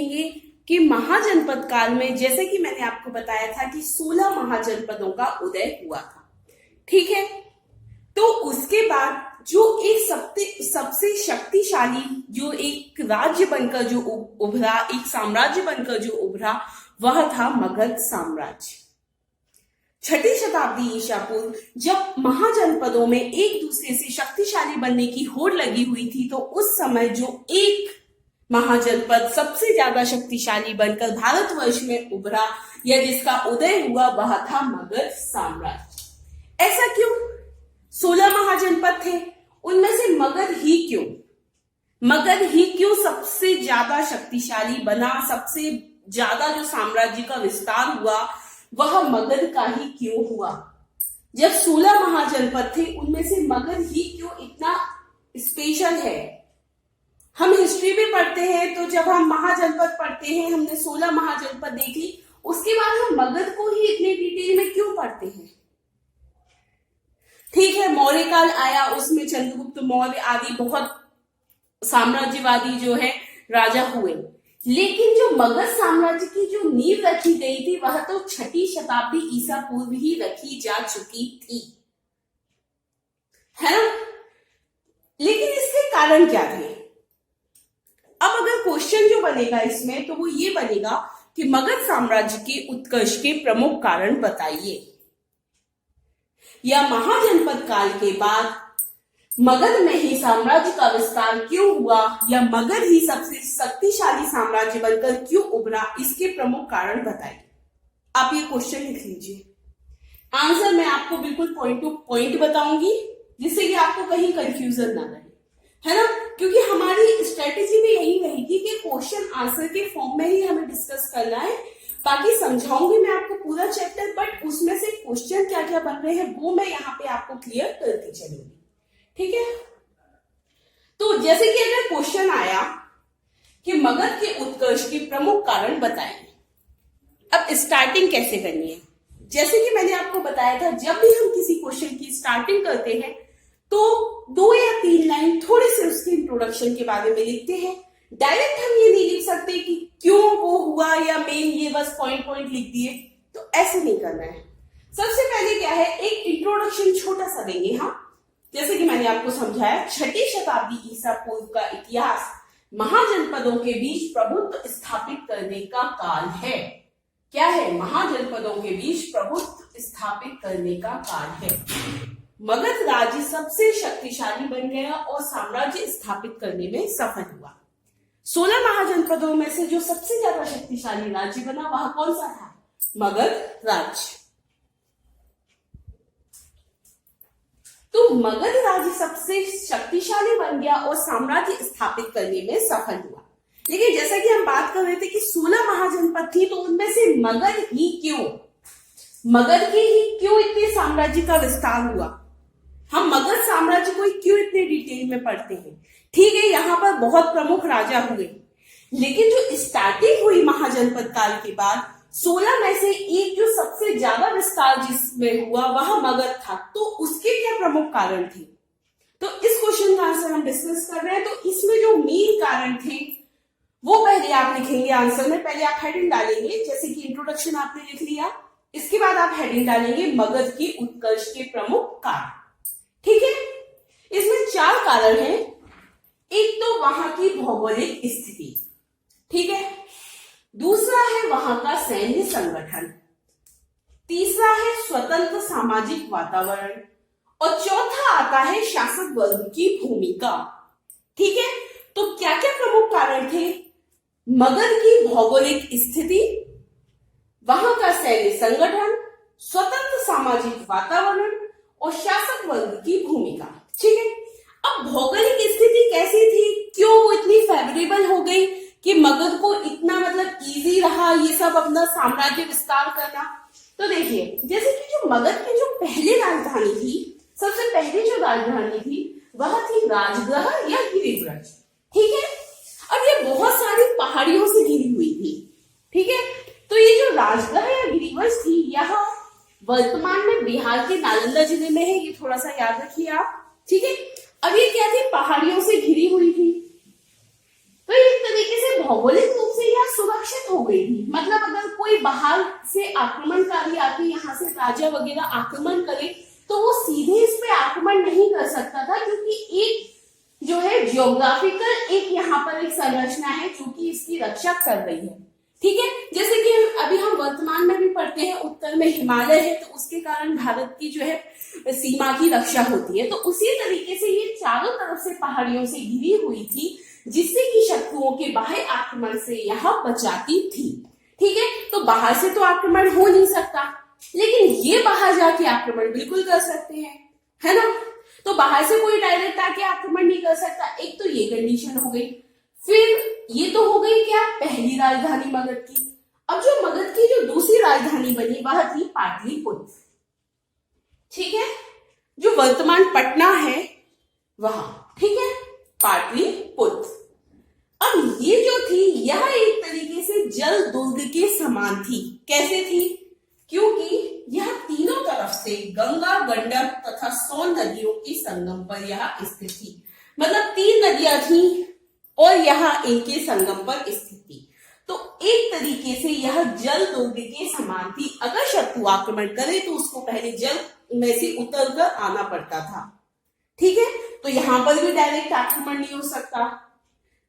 देखेंगे कि महाजनपद काल में, जैसे कि मैंने आपको बताया था कि 16 महाजनपदों का उदय हुआ था, ठीक है। तो उसके बाद जो एक सबसे शक्तिशाली जो एक राज्य बनकर जो उभरा, एक साम्राज्य बनकर जो उभरा, वह था मगध साम्राज्य। छठी शताब्दी ईसा पूर्व जब महाजनपदों में एक दूसरे से शक्तिशाली बनने की होड़ लगी हुई थी, तो उस समय जो एक महाजनपद सबसे ज्यादा शक्तिशाली बनकर भारतवर्ष में उभरा या जिसका उदय हुआ, वह था मगध साम्राज्य। ऐसा क्यों? 16 महाजनपद थे, उनमें से मगध ही क्यों? मगध ही क्यों सबसे ज्यादा शक्तिशाली बना? सबसे ज्यादा जो साम्राज्य का विस्तार हुआ वह मगध का ही क्यों हुआ? जब 16 महाजनपद थे, उनमें से मगध ही क्यों इतना स्पेशल है? हम हिस्ट्री भी पढ़ते हैं, तो जब हम महाजनपद पढ़ते हैं, हमने 16 महाजनपद देख ली, उसके बाद हम मगध को ही इतने डिटेल में क्यों पढ़ते हैं? ठीक है, मौर्य काल आया, उसमें चंद्रगुप्त मौर्य आदि बहुत साम्राज्यवादी जो है राजा हुए, लेकिन जो मगध साम्राज्य की जो नींव रखी गई थी वह तो छठी शताब्दी ईसा पूर्व ही रखी जा चुकी थी, है ना। लेकिन इसके कारण क्या थे? अब अगर क्वेश्चन जो बनेगा इसमें, तो वो ये बनेगा कि मगध साम्राज्य के उत्कर्ष के प्रमुख कारण बताइए, या महाजनपद काल के बाद मगध में ही साम्राज्य का विस्तार क्यों हुआ, या मगध ही सबसे शक्तिशाली साम्राज्य बनकर क्यों उभरा, इसके प्रमुख कारण बताइए। आप ये क्वेश्चन लिख लीजिए। आंसर मैं आपको बिल्कुल पॉइंट टू पॉइंट बताऊंगी, जिससे कि आपको कहीं कंफ्यूजन ना रहे, है ना। क्योंकि हमारी स्ट्रेटेजी भी यही रहेगी कि क्वेश्चन आंसर के फॉर्म में ही हमें डिस्कस करना है। बाकी समझाऊंगी मैं आपको पूरा चैप्टर, बट उसमें से क्वेश्चन क्या क्या बन रहे हैं वो मैं यहाँ पे आपको क्लियर करती चलूंगी, ठीक है। तो जैसे कि अगर क्वेश्चन आया कि मगध के उत्कर्ष के प्रमुख कारण बताइए, अब स्टार्टिंग कैसे करनी है? जैसे कि मैंने आपको बताया था, जब भी हम किसी क्वेश्चन की स्टार्टिंग करते हैं तो 2 या 3 लाइन थोड़े से उसके इंट्रोडक्शन के बारे में लिखते हैं। डायरेक्ट हम ये नहीं लिख सकते कि क्यों वो हुआ या मेन ये बस पॉइंट पॉइंट लिख दिए, तो ऐसे नहीं करना है। सबसे पहले क्या है, एक इंट्रोडक्शन छोटा सा देंगे हम। जैसे कि मैंने आपको समझाया, छठी शताब्दी ईसा पूर्व का इतिहास महाजनपदों के बीच प्रभुत्व स्थापित करने का काल है। क्या है? महाजनपदों के बीच प्रभुत्व स्थापित करने का काल है। मगध राज्य सबसे शक्तिशाली बन गया और साम्राज्य स्थापित करने में सफल हुआ। 16 महाजनपदों में से जो सबसे ज्यादा शक्तिशाली राज्य बना वह कौन सा था? मगध राज्य। तो मगध राज्य सबसे शक्तिशाली बन गया और साम्राज्य स्थापित करने में सफल हुआ। लेकिन जैसा कि हम बात कर रहे थे कि 16 महाजनपद थी, तो उनमें से मगध ही क्यों, मगध के ही क्यों इतने साम्राज्य का विस्तार हुआ? हम मगध साम्राज्य को क्यों इतने डिटेल में पढ़ते हैं? ठीक है, यहाँ पर बहुत प्रमुख राजा हुए, लेकिन जो स्टार्टिंग हुई महाजनपद काल के बाद 16 में से एक जो सबसे ज्यादा विस्तार जिसमें हुआ वह मगध था, तो उसके क्या प्रमुख कारण थे? तो इस क्वेश्चन का आंसर हम डिस्कस कर रहे हैं। तो इसमें जो मेन कारण थे वो पहले आप लिखेंगे आंसर में। पहले आप हेडिंग डालेंगे, जैसे कि इंट्रोडक्शन आपने लिख लिया, इसके बाद आप हेडिंग डालेंगे मगध की उत्कर्ष के प्रमुख कारण, ठीक है। इसमें 4 कारण हैं। एक तो वहां की भौगोलिक स्थिति, ठीक है। दूसरा है वहां का सैन्य संगठन। तीसरा है स्वतंत्र सामाजिक वातावरण, और चौथा आता है शासक वर्ग की भूमिका, ठीक है। तो क्या क्या प्रमुख कारण थे? मगध की भौगोलिक स्थिति, वहां का सैन्य संगठन, स्वतंत्र सामाजिक वातावरण और शासक वर्ग की भूमिका, ठीक है। अब भौगोलिक स्थिति कैसी थी? क्यों वो इतनी फेवरेबल हो गई कि मगध को इतना मतलब इजी रहा ये सब अपना साम्राज्य विस्तार करना? तो देखिए, जैसे कि जो मगध की जो पहली राजधानी थी, सबसे पहली जो राजधानी थी वह थी राजगृह या गिरिव्रज, ठीक है। अब ये बहुत सारी पहाड़ियों से घिरी हुई थी, ठीक है। तो ये जो राजगृह या गिरिव्रज थी, यह वर्तमान में बिहार के नालंदा जिले में है, ये थोड़ा सा याद रखिए आप, ठीक है। अब ये क्या थी? पहाड़ियों से घिरी हुई थी। तो एक तरीके से भौगोलिक रूप से यह सुरक्षित हो गई थी। मतलब अगर कोई बाहर से आक्रमणकारी आके यहाँ से राजा वगैरह आक्रमण करे तो वो सीधे इस पे आक्रमण नहीं कर सकता था, क्योंकि एक जो है जियोग्राफिकल एक यहाँ पर एक संरचना है जो कि इसकी रक्षा कर रही है। ठीक है, जैसे कि अभी हम वर्तमान में भी पढ़ते हैं उत्तर में हिमालय है तो उसके कारण भारत की जो है सीमा की रक्षा होती है। तो उसी तरीके से ये चारों तरफ से पहाड़ियों से घिरी हुई थी, जिससे कि शत्रुओं के बाह्य आक्रमण से यह बचाती थी। ठीक है, तो बाहर से तो आक्रमण हो नहीं सकता, लेकिन ये बाहर जाके आक्रमण बिल्कुल कर सकते हैं, है ना। तो बाहर से कोई डायरेक्ट आके आक्रमण नहीं कर सकता, एक तो ये कंडीशन हो गई। फिर ये तो हो गई क्या, पहली राजधानी मगध की। अब जो मगध की जो दूसरी राजधानी बनी वह थी पाटलिपुत्र। ठीक है, जो वर्तमान पटना है वहां, ठीक है, पाटलिपुत्र। अब ये जो थी यह एक तरीके से जल दुर्ग के समान थी। कैसे थी, क्योंकि यह तीनों तरफ से गंगा, गंडक तथा सोन नदियों के संगम पर यह स्थित थी। मतलब 3 नदियां थी और यह इनके संगम पर स्थित थी। तो एक तरीके से यह जल दुर्ग के समान थी। अगर शत्रु आक्रमण करे तो उसको पहले जल में से उतर कर आना पड़ता था। ठीक है, तो यहां पर भी डायरेक्ट आक्रमण नहीं हो सकता।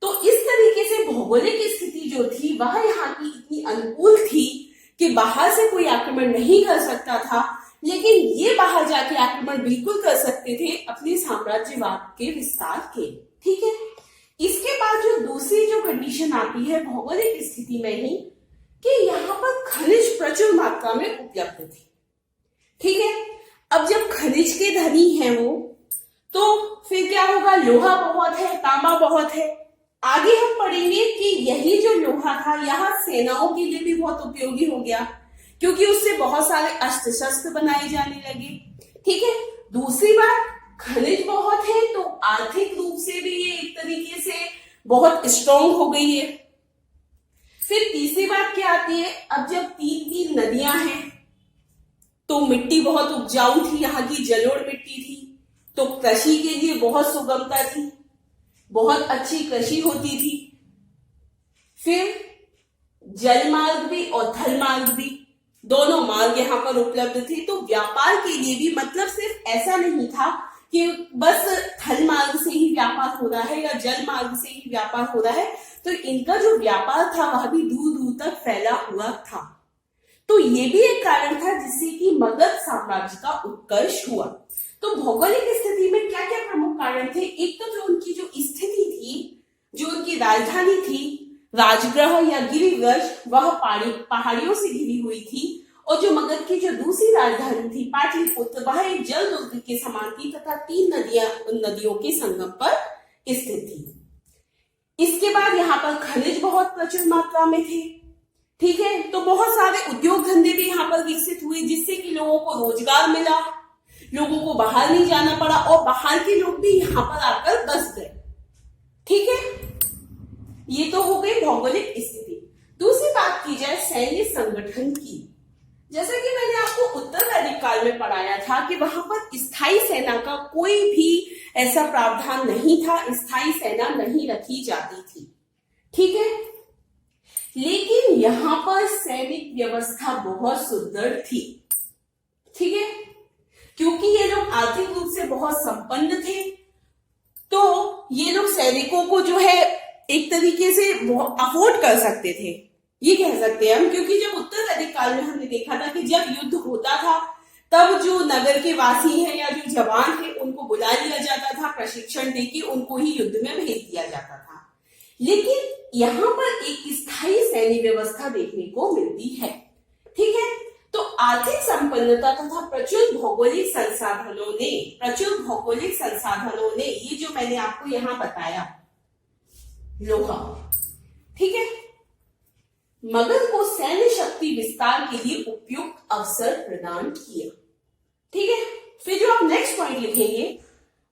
तो इस तरीके से भौगोलिक स्थिति जो थी वह यहाँ की इतनी अनुकूल थी कि बाहर से कोई आक्रमण नहीं कर सकता था, लेकिन ये बाहर जाके आक्रमण बिल्कुल कर सकते थे अपने साम्राज्यवाद के विस्तार के। ठीक है, इसके बाद जो दूसरी जो कंडीशन आती है भौगोलिक स्थिति में ही, कि यहाँ पर खनिज प्रचुर मात्रा में उपलब्ध थे। ठीक है, अब जब खनिज के धनी हैं वो, तो फिर क्या होगा, लोहा बहुत है, तांबा बहुत है। आगे हम पढ़ेंगे कि यही जो लोहा था यह सेनाओं के लिए भी बहुत उपयोगी हो गया, क्योंकि उससे बहुत सारे अस्त्र शस्त्र बनाए जाने लगे। ठीक है, दूसरी बात, खनिज बहुत है तो आर्थिक रूप से भी ये एक तरीके से बहुत स्ट्रॉन्ग हो गई है। फिर तीसरी बात क्या आती है, अब जब 3 नदियां हैं तो मिट्टी बहुत उपजाऊ थी, यहाँ की जलोढ़ मिट्टी थी, तो कृषि के लिए बहुत सुगमता थी, बहुत अच्छी कृषि होती थी। फिर जल मार्ग भी और थल मार्ग भी, दोनों मार्ग यहाँ पर उपलब्ध थे। तो व्यापार के लिए भी, मतलब सिर्फ ऐसा नहीं था कि बस थल मार्ग से ही व्यापार हो रहा है या जल मार्ग से ही व्यापार हो रहा है, तो इनका जो व्यापार था वह भी दूर दूर तक फैला हुआ था। तो ये भी एक कारण था जिससे कि मगध साम्राज्य का उत्कर्ष हुआ। तो भौगोलिक स्थिति में क्या क्या प्रमुख कारण थे, एक तो जो उनकी जो स्थिति थी, जो उनकी राजधानी थी, राजगृह या गिरिव्रज, वह पहाड़ियों से घिरी हुई थी, और जो मगध की जो दूसरी राजधानी थी पाटलिपुत्र, वह एक जल दुर्ग के समान थी तथा 3 नदियों के संगम पर स्थित थी। इसके बाद यहाँ पर खनिज बहुत प्रचुर मात्रा में थे। ठीक है, तो बहुत सारे उद्योग धंधे भी यहाँ पर विकसित हुए, जिससे कि लोगों को रोजगार मिला, लोगों को बाहर नहीं जाना पड़ा और बाहर के लोग भी यहाँ पर आकर बस गए। ठीक है, ये तो हो गई भौगोलिक स्थिति। दूसरी बात की जाए सैन्य संगठन की, जैसा कि मैंने आपको उत्तर वैदिक काल में पढ़ाया था कि वहां पर स्थायी सेना का कोई भी ऐसा प्रावधान नहीं था, स्थायी सेना नहीं रखी जाती थी। ठीक है, लेकिन यहाँ पर सैनिक व्यवस्था बहुत सुदृढ़ थी। ठीक है, क्योंकि ये लोग आर्थिक रूप से बहुत संपन्न थे, तो ये लोग सैनिकों को जो है एक तरीके से अफोर्ड कर सकते थे, ये कह सकते हैं हम। क्योंकि जब उत्तर वैदिक काल में हमने देखा था कि जब युद्ध होता था तब जो नगर के वासी हैं या जो जवान हैं उनको बुला लिया जाता था, प्रशिक्षण देके उनको ही युद्ध में भेज दिया जाता था। लेकिन यहाँ पर एक स्थायी सैन्य व्यवस्था देखने को मिलती है। ठीक है, तो आर्थिक संपन्नता तथा प्रचुर भौगोलिक संसाधनों ने ये जो मैंने आपको यहाँ बताया, लोहा, ठीक है, मगध को सैन्य शक्ति विस्तार के लिए उपयुक्त अवसर प्रदान किया। ठीक है, फिर जो आप नेक्स्ट पॉइंट लिखेंगे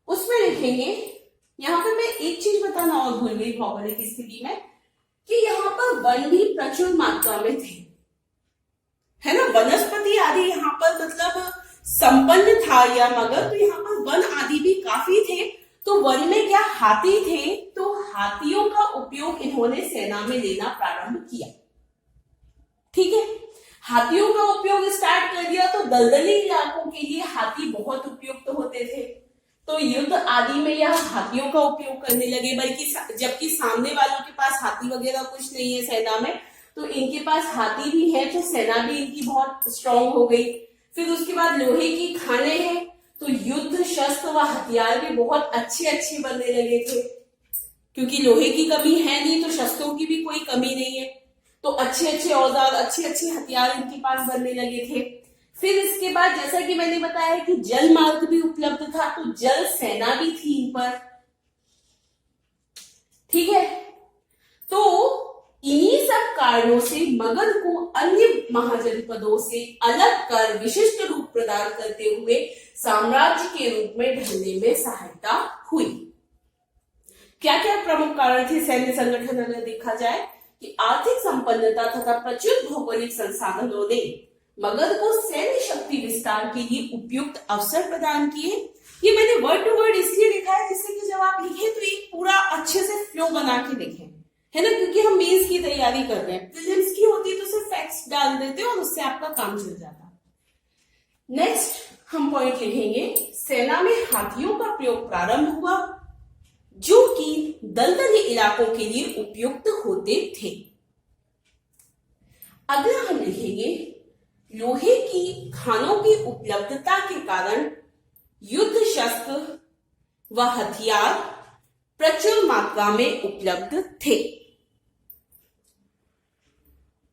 उसमें लिखेंगे, यहाँ पे मैं एक चीज बताना और भूल गई भौगोलिक स्थिति में, कि यहाँ पर वन भी प्रचुर मात्रा में थे, है ना, वनस्पति आदि यहाँ पर मतलब संपन्न था या मगध, तो यहाँ पर वन आदि भी काफी थे। तो वन में क्या हाथी थे, तो हाथियों का उपयोग इन्होंने सेना में लेना प्रारंभ किया। ठीक है। हाथियों का उपयोग स्टार्ट कर दिया तो दलदली इलाकों के लिए हाथी बहुत उपयुक्त होते थे, तो युद्ध आदि में यह हाथियों का उपयोग करने लगे। बल्कि जबकि सामने वालों के पास हाथी वगैरह कुछ नहीं है सेना में, तो इनके पास हाथी भी है, तो सेना भी इनकी बहुत स्ट्रांग हो गई। फिर उसके बाद लोहे की खानें हैं, तो युद्ध शस्त्र व हथियार भी बहुत अच्छे अच्छे बनने लगे थे, क्योंकि लोहे की कमी है नहीं तो शस्त्रों की भी कोई कमी नहीं है, तो अच्छे अच्छे औजार, अच्छे अच्छे हथियार इनके पास बनने लगे थे। फिर इसके बाद जैसा कि मैंने बताया कि जल मार्ग भी उपलब्ध था, तो जल सेना भी थी इन पर, ठीक है। तो इन्हीं सब कारणों से मगध को अन्य महाजनपदों से अलग कर विशिष्ट रूप प्रदान करते हुए साम्राज्य के रूप में ढलने में सहायता हुई। क्या क्या प्रमुख कारण थे सैन्य संगठन? अगर देखा जाए कि आर्थिक संपन्नता तथा प्रचुर भौगोलिक संसाधनों ने मगध को सैन्य शक्ति विस्तार के लिए उपयुक्त अवसर प्रदान किए। ये मैंने वर्ड टू वर्ड इसलिए लिखा है जिससे कि जब आप लिखें तो एक पूरा अच्छे से फ्लो बना के लिखें, है ना, क्योंकि हम मेंस की तैयारी कर रहे हैं। प्रीलिम्स की होती है तो सिर्फ फैक्ट्स डाल देते हो और उससे आपका काम चल जाता। नेक्स्ट हम पॉइंट लिखेंगे, सेना में हाथियों का प्रयोग प्रारंभ हुआ जो कि दलदली इलाकों के लिए उपयुक्त होते थे। अगला हम लिखेंगे, लोहे की खानों की उपलब्धता के कारण युद्ध शस्त्र व हथियार प्रचुर मात्रा में उपलब्ध थे।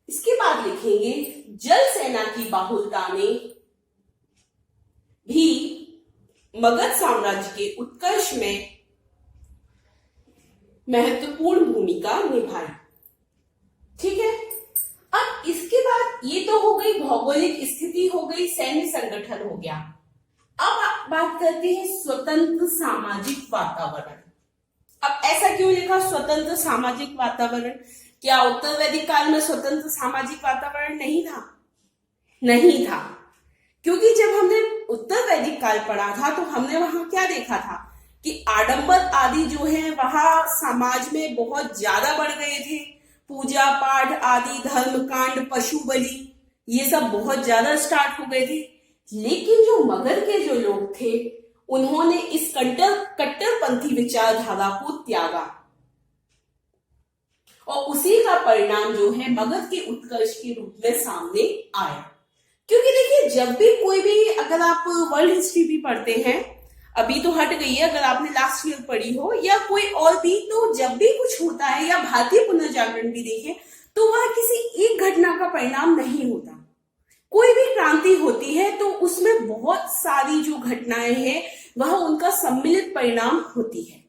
इसके बाद लिखेंगे, जल सेना की बाहुलता ने भी मगध साम्राज्य के उत्कर्ष में महत्वपूर्ण भूमिका निभाई। ठीक है। अब इसके बाद ये तो हो गई भौगोलिक स्थिति, हो गई सैन्य संगठन हो गया। अब बात करते हैं स्वतंत्र सामाजिक वातावरण। अब ऐसा क्यों लिखा स्वतंत्र सामाजिक वातावरण? क्या उत्तर वैदिक काल में स्वतंत्र सामाजिक वातावरण नहीं था? नहीं था, क्योंकि जब हमने उत्तर वैदिक काल पढ़ा था तो हमने वहां क्या देखा था कि आडंबर आदि जो है वहां समाज में बहुत ज्यादा बढ़ गए थे। पूजा पाठ आदि, धर्म कांड, पशु बलि, ये सब बहुत ज्यादा स्टार्ट हो गए थे। लेकिन जो मगध के जो लोग थे उन्होंने इस कट्टरपंथी विचारधारा को त्यागा और उसी का परिणाम जो है मगध के उत्कर्ष के रूप में सामने आया। क्योंकि देखिए, जब भी कोई भी, अगर आप वर्ल्ड हिस्ट्री भी पढ़ते हैं, अभी तो हट गई है, अगर आपने लास्ट ईयर पढ़ी हो या कोई और भी, तो जब भी कुछ होता है या भारतीय पुनर्जागरण भी देखें तो वह किसी एक घटना का परिणाम नहीं होता। कोई भी क्रांति होती है तो उसमें बहुत सारी जो घटनाएं हैं वह उनका सम्मिलित परिणाम होती है।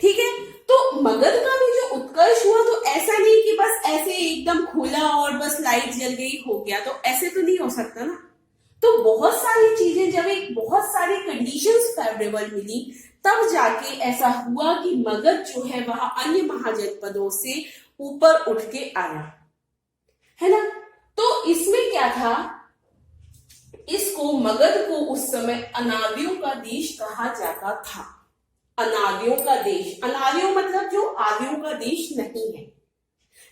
ठीक है। तो मगध का भी जो उत्कर्ष हुआ तो ऐसा नहीं कि बस ऐसे एकदम खुला और बस लाइट जल गई हो गया, तो ऐसे तो नहीं हो सकता ना। तो बहुत सारी चीजें, जब एक बहुत सारी कंडीशंस फेवरेबल मिली तब जाके ऐसा हुआ कि मगध जो है वह अन्य महाजनपदों से ऊपर उठ के आया, है ना। तो इसमें क्या था, इसको मगध को उस समय अनार्यों का देश कहा जाता था। अनार्यों का देश, अनार्यों मतलब जो आर्यों का देश नहीं है।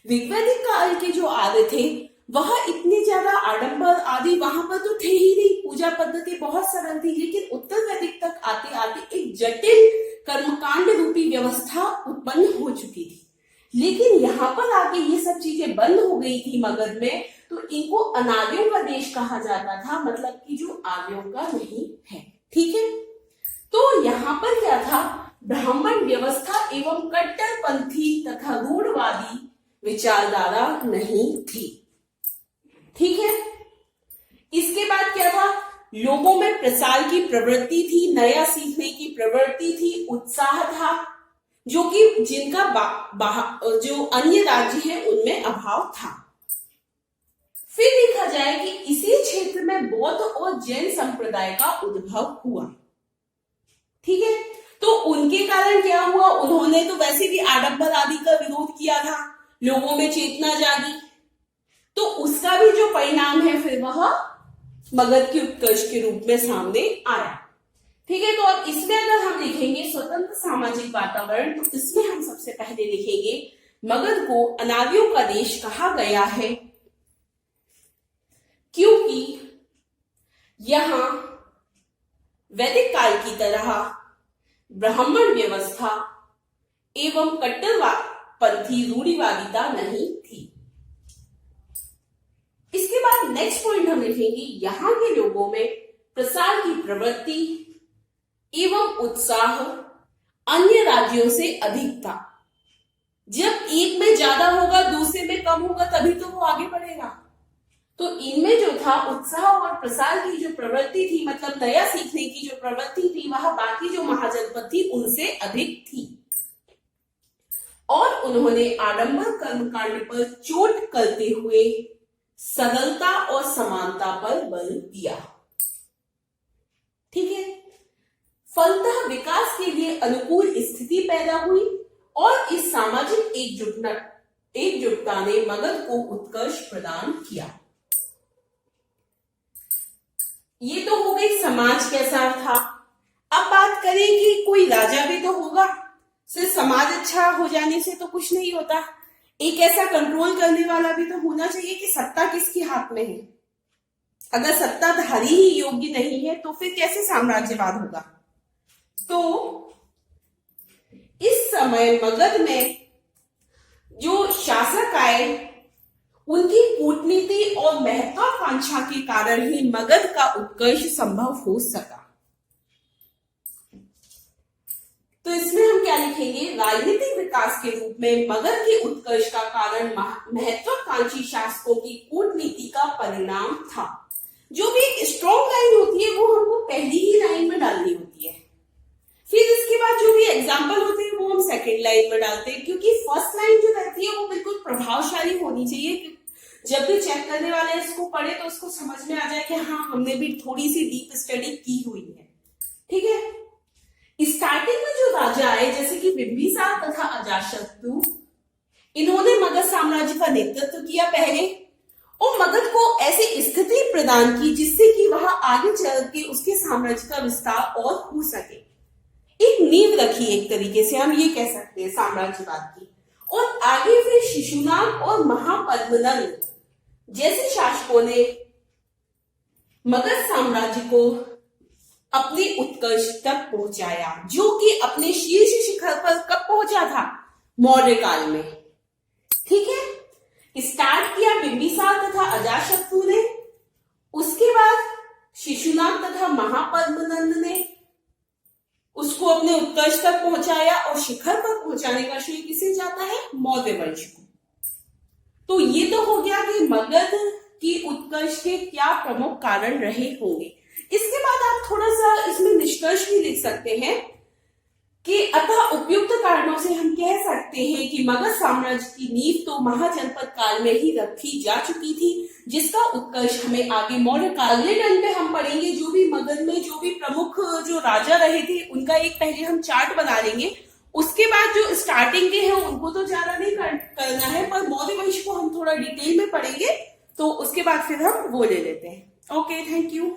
ऋग्वैदिक काल के जो आर्य थे वह इतने ज्यादा आडंबर आदि वहां पर तो थे ही नहीं, पूजा पद्धति बहुत सरल थी। लेकिन उत्तर वैदिक तक आते आते एक जटिल कर्मकांड रूपी व्यवस्था उत्पन्न हो चुकी थी। लेकिन यहाँ पर आके ये सब चीजें बंद हो गई थी मगध में, तो इनको अनार्यों का देश कहा जाता था, मतलब कि जो आर्यों का नहीं है। ठीक है। तो यहाँ पर क्या था, ब्राह्मण व्यवस्था एवं कट्टरपंथी तथा रूढ़वादी विचारधारा नहीं थी। ठीक है। इसके बाद क्या था, लोगों में प्रसार की प्रवृत्ति थी, नया सीखने की प्रवृत्ति थी, उत्साह था, जो कि जिनका जो अन्य राज्य है उनमें अभाव था। फिर देखा जाए कि इसी क्षेत्र में बौद्ध और जैन संप्रदाय का उद्भव हुआ। ठीक है। तो उनके कारण क्या हुआ, उन्होंने तो वैसे भी आडंबर आदि का विरोध किया था, लोगों में चेतना जागी, तो उसका भी जो परिणाम है फिर वह मगध के उत्कर्ष के रूप में सामने आया। ठीक है। तो अब इसमें अगर हम लिखेंगे स्वतंत्र सामाजिक वातावरण, तो इसमें हम सबसे पहले लिखेंगे मगध को अनार्यों का देश कहा गया है क्योंकि यहां वैदिक काल की तरह ब्राह्मण व्यवस्था एवं कट्टरपंथी रूढ़िवादिता नहीं थी। इसके बाद नेक्स्ट पॉइंट हम लिखेंगे, यहां के लोगों में प्रसार की प्रवृत्ति एवं उत्साह अन्य राज्यों से अधिक था। जब एक में ज्यादा होगा दूसरे में कम होगा तभी तो वो आगे बढ़ेगा। तो इनमें जो था उत्साह और प्रसार की जो प्रवृत्ति थी, मतलब नया सीखने की जो प्रवृत्ति थी, वह बाकी जो महाजनपद थी उनसे अधिक थी। और उन्होंने आडंबर कर्मकांड पर चोट करते हुए सरलता और समानता पर बल दिया। ठीक है, फलतः विकास के लिए अनुकूल स्थिति पैदा हुई और इस सामाजिक एकजुटता ने मगध को उत्कर्ष प्रदान किया। ये तो हो गई समाज कैसा था। अब बात करें कि कोई राजा भी तो होगा, सिर्फ समाज अच्छा हो जाने से तो कुछ नहीं होता। एक ऐसा कंट्रोल करने वाला भी तो होना चाहिए कि सत्ता किसके हाथ में है। अगर सत्ताधारी ही योग्य नहीं है तो फिर कैसे साम्राज्यवाद होगा। तो इस समय मगध में जो शासक आए उनकी कूटनीति और महत्वाकांक्षा के कारण ही मगध का उत्कर्ष संभव हो सका। तो इसमें हम क्या लिखेंगे, राजनीतिक विकास के रूप में मगध के उत्कर्ष का कारण महत्वाकांक्षी शासकों की कूटनीति का परिणाम था। जो भी एक स्ट्रॉन्ग लाइन होती है वो हमको पहली ही लाइन में डालनी होती है, फिर इसके बाद जो भी एग्जाम्पल होते हैं वो हम सेकेंड लाइन में डालते हैं, क्योंकि फर्स्ट लाइन जो रहती है वो बिल्कुल प्रभावशाली होनी चाहिए। जब भी चेक करने वाले इसको पढ़े तो उसको समझ में आ जाए कि हाँ हमने भी थोड़ी सी डीप स्टडी की हुई है। ठीक है, स्टार्टिंग में जो राजा आए जैसे कि बिंबिसार तथा अजातशत्रु, इन्होंने मगध साम्राज्य का नेतृत्व किया पहले और मगध को ऐसी स्थिति प्रदान की जिससे कि वह आगे चल के उसके साम्राज्य का विस्तार और हो सके। एक नींव रखी एक तरीके से हम ये कह सकते हैं साम्राज्यवाद की। और आगे फिर शिशुनाग और महापद्मनंद जैसे शासकों ने मगध साम्राज्य को अपने उत्कर्ष तक पहुंचाया, जो कि अपने शीर्ष शिखर पर कब पहुंचा था, मौर्य काल में। ठीक है, स्टार्ट किया बिंबिसार तथा अजातशत्रु ने, उसके बाद शिशुनाग तथा महापद्मनंद ने उसको अपने उत्कर्ष तक पहुंचाया और शिखर पर पहुंचाने का श्रेय किसे जाता है, मौर्य वंश को। तो ये तो हो गया कि मगध की उत्कर्ष के क्या प्रमुख कारण रहे होंगे। इसके बाद आप थोड़ा सा इसमें निष्कर्ष भी लिख सकते हैं कि अतः उपयुक्त कारणों से हम कह सकते हैं कि मगध साम्राज्य की नींव तो महाजनपद काल में ही रखी जा चुकी थी, जिसका उत्कर्ष हमें आगे मौर्य काल। अगले टर्न पे हम पढ़ेंगे जो भी मगध में जो भी प्रमुख जो राजा रहे थे उनका एक पहले हम चार्ट बना लेंगे। उसके बाद जो स्टार्टिंग के हैं उनको तो ज्यादा नहीं करना है, पर मौर्य वंश को हम थोड़ा डिटेल में पढ़ेंगे, तो उसके बाद फिर हम वो ले लेते हैं। Okay, thank you.